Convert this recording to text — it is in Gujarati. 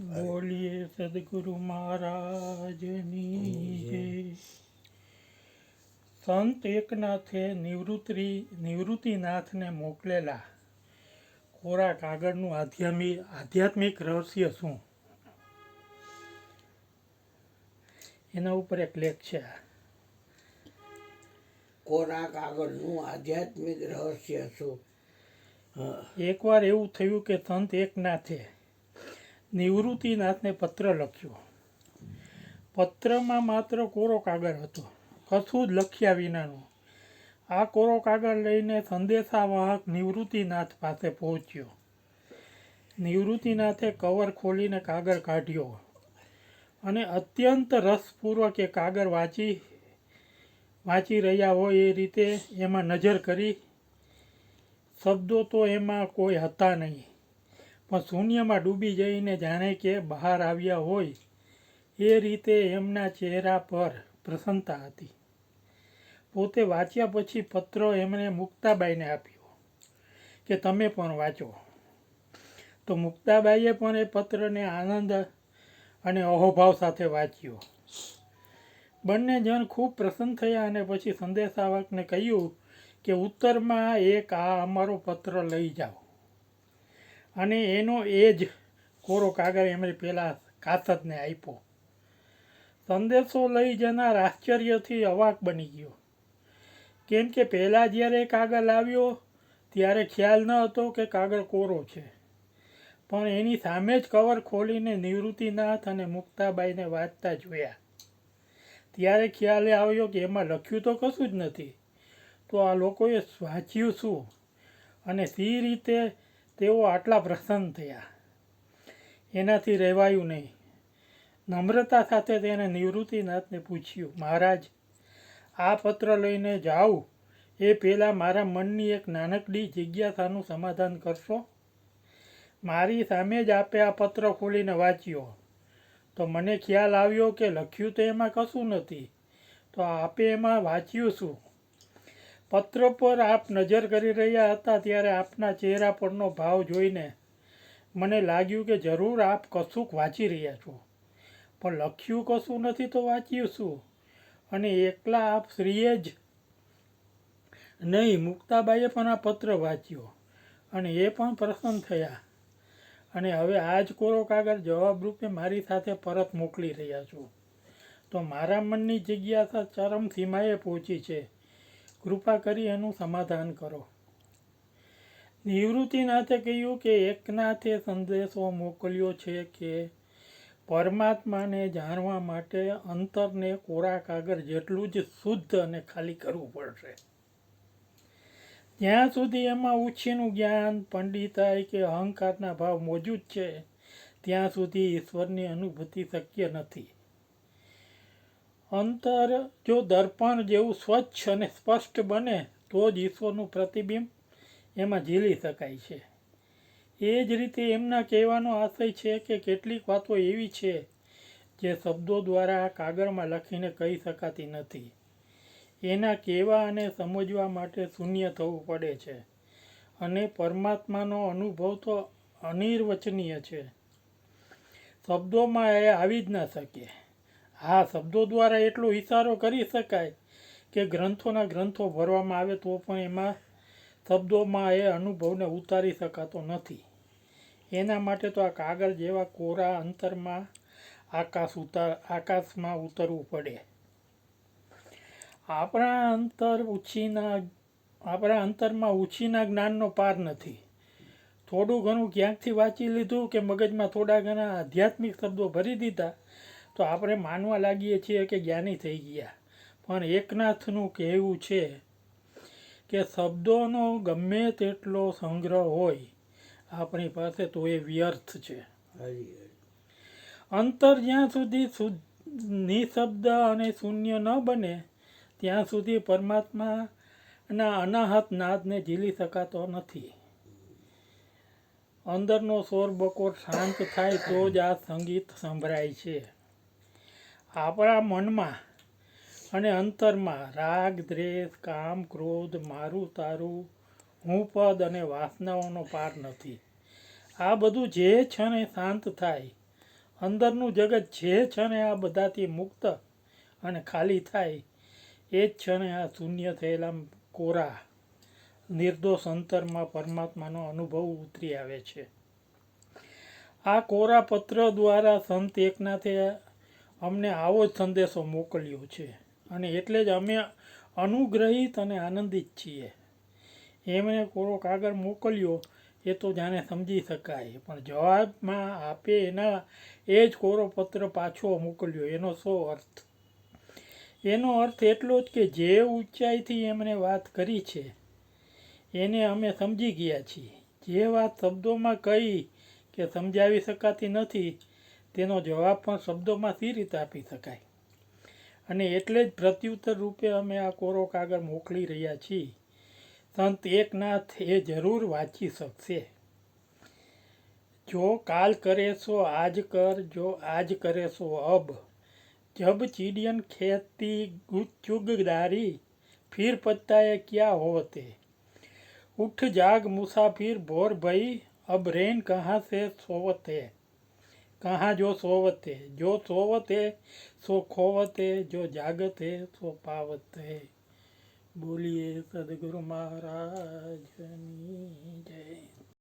બોલીએ સદગુરુ મહારાજની જય. સંત એકનાથે નિવૃત્તિનાથને મોકલેલા કોરા કાગળનું આધ્યાત્મિક રહસ્ય શું, એના ઉપર એક લેખ છે. કોરા કાગળનું આધ્યાત્મિક રહસ્ય શું? એકવાર એવું થયું કે સંત એકનાથે નિવૃત્તિનાથને પત્ર લખ્યો. પત્રમાં માત્ર કોરો કાગળ હતો, કશું જ લખ્યા વિનાનું. આ કોરો કાગળ લઈને સંદેશાવાહક નિવૃત્તિનાથ પાસે પહોંચ્યો. નિવૃત્તિનાથે કવર ખોલીને કાગળ કાઢ્યો અને અત્યંત રસપૂર્વક એ કાગળ વાંચી રહ્યા હોય એ રીતે એમાં નજર કરી. શબ્દો તો એમાં કોઈ હતા નહીં, પણ શૂન્યમાં ડૂબી જઈને જાણે કે બહાર આવ્યા હોય એ રીતે એમના ચહેરા પર પ્રસન્નતા હતી. પોતે વાંચ્યા પછી પત્ર એમણે મુક્તાબાઈને આપ્યો કે તમે પણ વાંચો. તો મુક્તાબાઈએ પણ એ પત્રને આનંદ અને અહોભાવ સાથે વાંચ્યો. બંને જણ ખૂબ પ્રસન્ન થયા અને પછી સંદેશાવાહકને કહ્યું કે ઉત્તરમાં એક આ અમારો પત્ર લઈ જાઓ. અને એનો એ જ કોરો કાગળ એમણે પેલા કાસતને આપ્યો. સંદેશો લઈ જનાર આશ્ચર્યથી અવાક બની ગયો, કેમ કે પહેલાં જ્યારે કાગળ આવ્યો ત્યારે ખ્યાલ ન હતો કે કાગળ કોરો છે. પણ એની સામે જ કવર ખોલીને નિવૃત્તિનાથ અને મુક્તાબાઈને વાંચતા જોયા ત્યારે ખ્યાલ આવ્યો કે એમાં લખ્યું તો કશું જ નથી. તો આ લોકોએ વાંચ્યું શું અને સી રીતે તેઓ આટલા પ્રસન્ન થયા, એનાથી રહેવાયું નહીં. નમ્રતા સાથે તેણે નિવૃત્તિનાથને પૂછ્યું, મહારાજ, આ પત્ર લઈને જાઉં એ પહેલાં મારા મનની એક નાનકડી જિજ્ઞાસાનું સમાધાન કરશો? મારી સામે જ આપે આ પત્ર ખોલીને વાંચ્યો તો મને ખ્યાલ આવ્યો કે લખ્યું તો એમાં કશું નથી. તો આપે એમાં વાંચ્યું શું? પત્ર પર આપ નજર કરી રહ્યા હતા ત્યારે આપના ચહેરા પરનો ભાવ જોઈને મને લાગ્યું કે જરૂર આપ કશુંક વાંચી રહ્યા છો, પણ લખ્યું કશું નથી તો વાંચ્યું શું? અને એકલા આપ શ્રીએ જ નહીં, મુક્તાબાઈએ પણ આ પત્ર વાંચ્યો અને એ પણ પ્રસન્ન થયા. અને હવે આ જ કોરો કાગળ જવાબરૂપે મારી સાથે પરત મોકલી રહ્યા છું. તો મારા મનની જિજ્ઞાસા ચરમ સીમાએ પહોંચી છે. કૃપા કરી એનું સમાધાન કરો. નિવૃત્તિનાથે કહ્યું કે એકનાથે સંદેશો મોકલ્યો છે કે પરમાત્માને જાણવા માટે અંતરને કોરા કાગળ જેટલું જ શુદ્ધ અને ખાલી કરવું પડશે. જ્યાં સુધી એમાં ઉછીનું જ્ઞાન, પંડિતાઈ કે અહંકારના ભાવ મોજૂદ છે ત્યાં સુધી ઈશ્વરની અનુભૂતિ શક્ય નથી. અંતર જો દર્પણ જેવું સ્વચ્છ અને સ્પષ્ટ બને તો જ ઈશ્વરનું પ્રતિબિંબ એમાં ઝીલી શકાય છે. એ જ રીતે એમના કહેવાનો આશય છે કે કેટલીક વાતો એવી છે જે શબ્દો દ્વારા કાગળમાં લખીને કહી શકાતી નથી. એના કહેવા અને સમજવા માટે શૂન્ય થવું પડે છે. અને પરમાત્માનો અનુભવ તો અનિર્વચનીય છે, શબ્દોમાં એ આવી જ ન શકે. હા, શબ્દો દ્વારા એટલો ઇશારો કરી શકાય કે ગ્રંથોના ગ્રંથો ભરવામાં આવે તો પણ એમાં શબ્દોમાં એ અનુભવને ઉતારી શકાતો નથી. એના માટે તો આ કાગળ જેવા કોરા અંતરમાં આકાશમાં ઉતરવું પડે. આપણા અંતરમાં ઉછીના જ્ઞાનનો પાર નથી. થોડું ઘણું ક્યાંકથી વાંચી લીધું કે મગજમાં થોડા ઘણા આધ્યાત્મિક શબ્દો ભરી દીધા તો આપણે માનવા લાગીએ છીએ કે જ્ઞાની થઈ ગયા. પણ એકનાથનું કહેવું છે કે શબ્દોનો ગમે તેટલો સંગ્રહ હોય આપણી પાસે તો એ વ્યર્થ છે. અંતર જ્યાં સુધી નિશબ્દ અને શૂન્ય ન બને ત્યાં સુધી પરમાત્માના અનાહત નાદને ઝીલી શકાતો નથી. અંદરનો શોર બકોર શાંત થાય તો જ આ સંગીત સંભળાય છે. આપણા મનમાં અને અંતરમાં રાગ, દ્વેષ, કામ, ક્રોધ, મારું તારું, હું પદ અને વાસનાઓનો પાર નથી. આ બધું જે ક્ષણે શાંત થાય અંદરનું જગત જે ક્ષણે આ બધાથી મુક્ત અને ખાલી થાય એ જ ક્ષણે આ શૂન્ય થયેલા કોરા નિર્દોષ અંતરમાં પરમાત્માનો અનુભવ ઉતરી આવે છે. આ કોરા પત્ર દ્વારા સંત એકનાથે અમને આવો જ સંદેશો મોકલ્યો છે અને એટલે જ અમે અનુગ્રહિત અને આનંદિત છીએ. એમણે કોરો કાગળ મોકલ્યો એ તો જાણે સમજી શકાય, પણ જવાબમાં આપે એના એ જ કોરો પત્ર પાછો મોકલ્યો એનો શો અર્થ? એનો અર્થ એટલો જ કે જે ઊંચાઈથી એમણે વાત કરી છે એને અમે સમજી ગયા છીએ. જે વાત શબ્દોમાં કહી કે સમજાવી શકાતી નથી તેનો જવાબ પણ શબ્દોમાં સી રીતે આપી શકાય? અને એટલે જ પ્રત્યુત્તર રૂપે અમે આ કોરો કાગળ મોકલી રહ્યા છીએ. સંત એકનાથ એ જરૂર વાંચી શકશે. જો કાલ કરે સો આજ કર, જો આજ કરે સો અબ, જબ ચીડિયન ખેતી ચુગદારી, फिर पछताए क्या होते, उठ जाग मुसाफिर भोर भई, अब रैन कहाँ से सोवते, कहाँ जो सोवते, जो सोवते सो खोवते, जो जागते सो पावते. बोलिए सदगुरु महाराज की जय.